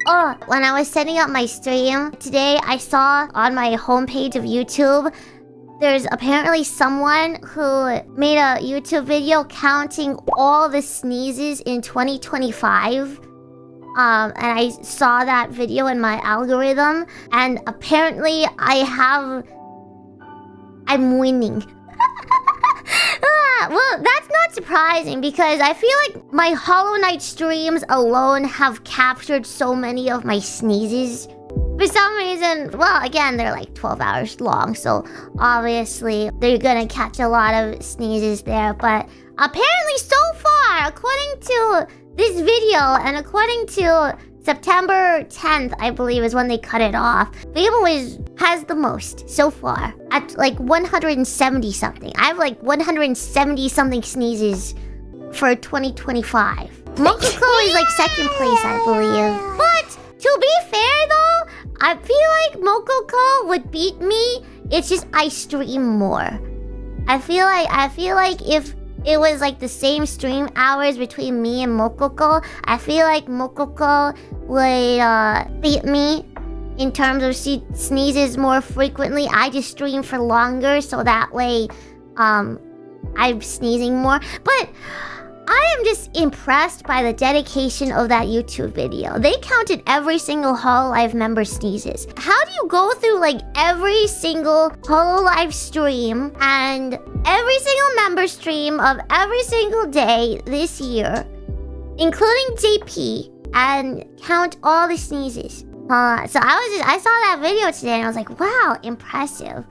Oh, when I was setting up my stream today, I saw on my homepage of YouTube, there's apparently someone who made a YouTube video counting all the sneezes in 2025. And I saw that video in my algorithm, and apparently I'm winning. Well, that's not surprising because I feel like my Hollow Knight streams alone have captured so many of my sneezes. For some reason, well, again, they're like 12 hours long, so obviously they're gonna catch a lot of sneezes there. But apparently so far, according to this video and according to September 10th, I believe, is when they cut it off, Biboo has the most so far at like 170 something. I have like 170 something sneezes for 2025. Mococo is like second place, I believe. But to be fair though, I feel like Mococo would beat me. It's just I stream more. I feel like if it was like the same stream hours between me and Mococo, I feel like Mococo would beat me in terms of she sneezes more frequently. I just stream for longer, so that way I'm sneezing more. But I am just impressed by the dedication of that YouTube video. They counted every single HoloLive member sneezes. How do you go through like every single HoloLive stream and every single member stream of every single day this year, including JP, and count all the sneezes? So I saw that video today and I was like, wow, impressive.